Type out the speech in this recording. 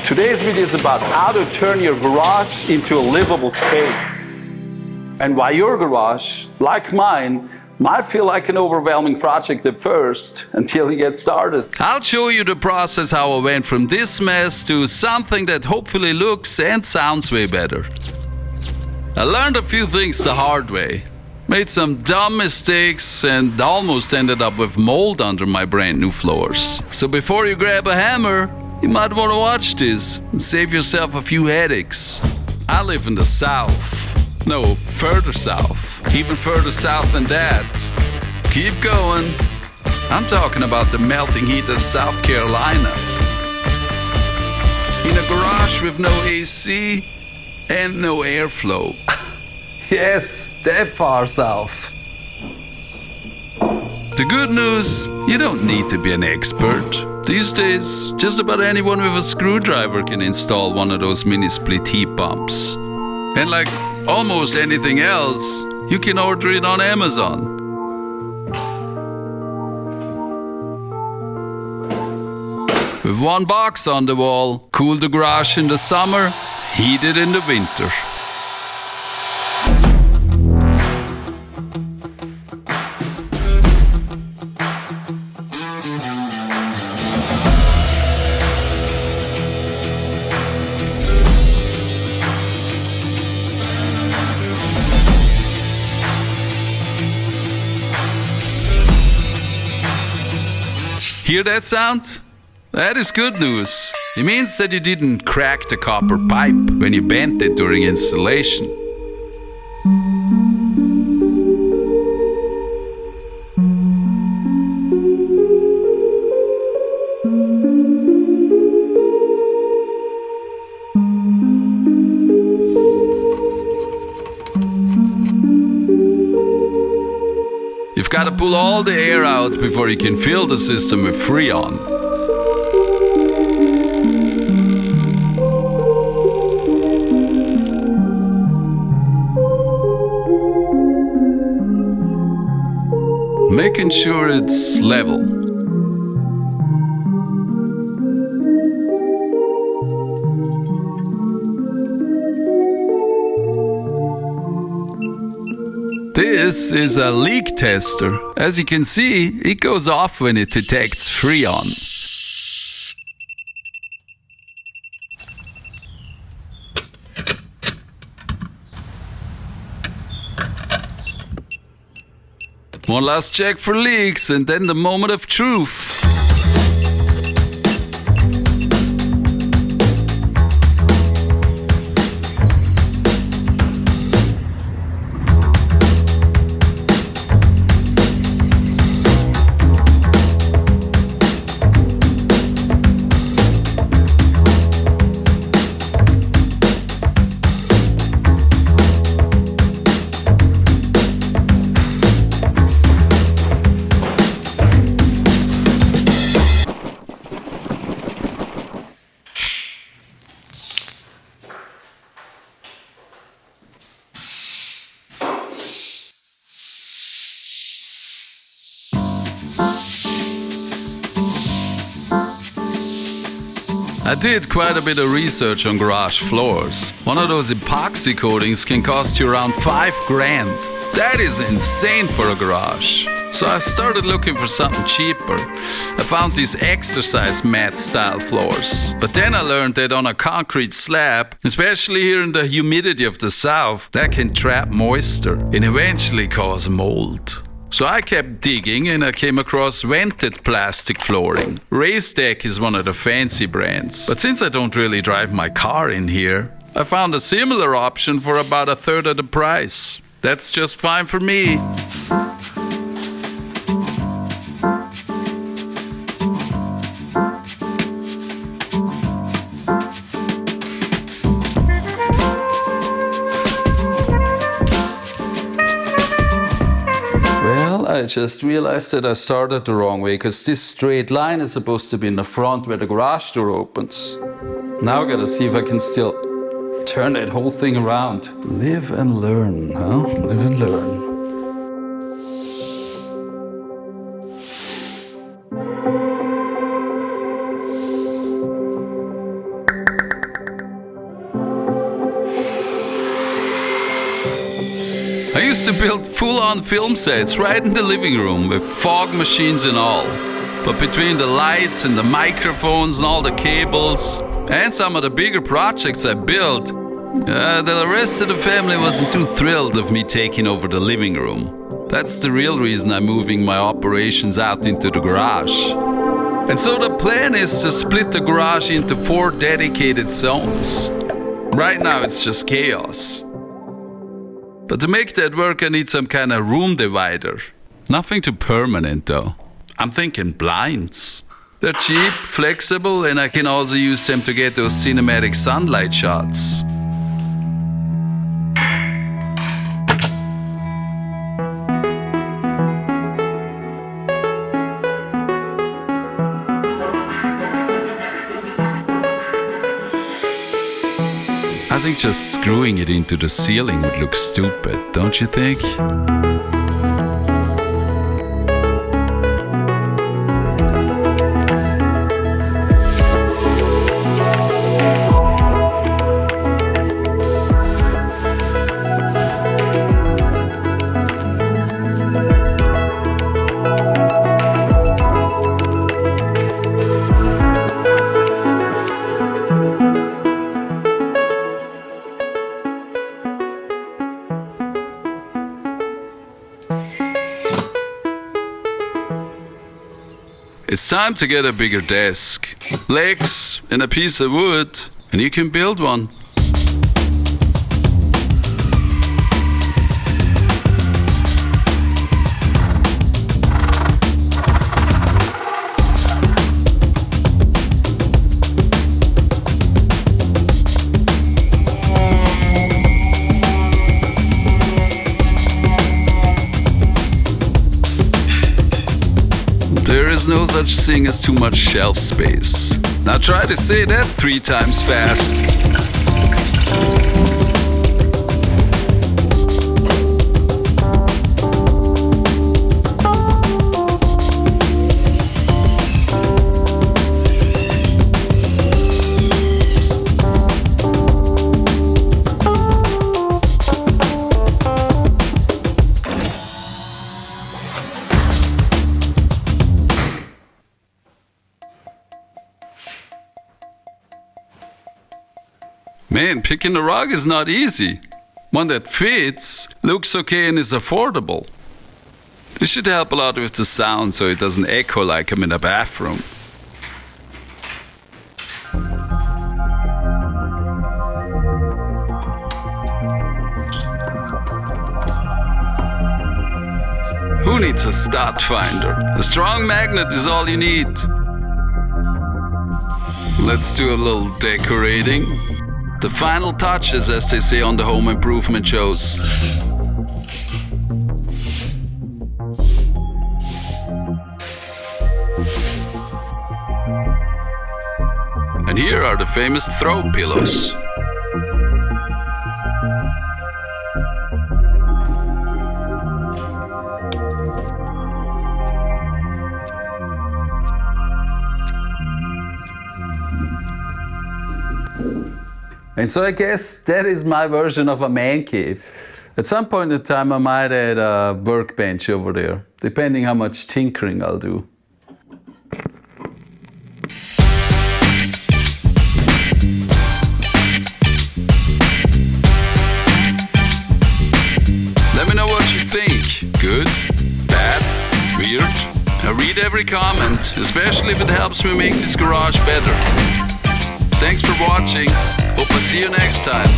Today's video is about how to turn your garage into a livable space, and why your garage, like mine, might feel like an overwhelming project at first until you get started. I'll show you the process how I went from this mess to something that hopefully looks and sounds way better. I learned a few things the hard way, made some dumb mistakes, and almost ended up with mold under my brand new floors. So before you grab a hammer, you might want to watch this and save yourself a few headaches. I live in the south. No, further south. Even further south than that. Keep going. I'm talking about the melting heat of South Carolina. In a garage with no AC and no airflow. Yes, that far south. The good news, you don't need to be an expert. These days, just about anyone with a screwdriver can install one of those mini split heat pumps. And like almost anything else, you can order it on Amazon. With one box on the wall, cool the garage in the summer, heat it in the winter. Hear that sound? That is good news. It means that you didn't crack the copper pipe when you bent it during installation. You've got to pull all the air out before you can fill the system with Freon. Making sure it's level. This is a leak tester. As you can see, it goes off when it detects Freon. One last check for leaks, and then the moment of truth. I did quite a bit of research on garage floors. One of those epoxy coatings can cost you around $5,000. That is insane for a garage. So I started looking for something cheaper. I found these exercise mat style floors. But then I learned that on a concrete slab, especially here in the humidity of the south, that can trap moisture and eventually cause mold. So I kept digging and I came across vented plastic flooring. Raised Deck is one of the fancy brands. But since I don't really drive my car in here, I found a similar option for about a third of the price. That's just fine for me. I just realized that I started the wrong way, because this straight line is supposed to be in the front where the garage door opens. Now I gotta see if I can still turn that whole thing around. Live and learn, huh? Live and learn. I used to build full-on film sets right in the living room with fog machines and all. But between the lights and the microphones and all the cables and some of the bigger projects I built, the rest of the family wasn't too thrilled of me taking over the living room. That's the real reason I'm moving my operations out into the garage. And so the plan is to split the garage into 4 dedicated zones. Right now it's just chaos. But to make that work I need some kind of room divider. Nothing too permanent though. I'm thinking blinds. They're cheap, flexible, and I can also use them to get those cinematic sunlight shots. I think just screwing it into the ceiling would look stupid, don't you think? It's time to get a bigger desk. Legs and a piece of wood, and you can build one. There is no such thing as too much shelf space. Now try to say that 3 times fast. Man, picking the rug is not easy. One that fits, looks okay and is affordable. This should help a lot with the sound so it doesn't echo like I'm in a bathroom. Who needs a stud finder? A strong magnet is all you need. Let's do a little decorating. The final touches, as they say on the home improvement shows. And here are the famous throw pillows. And so I guess that is my version of a man cave. At some point in time I might add a workbench over there, depending how much tinkering I'll do. Let me know what you think. Good? Bad? Weird? I read every comment, especially if it helps me make this garage better. Thanks for watching. Hope I see you next time.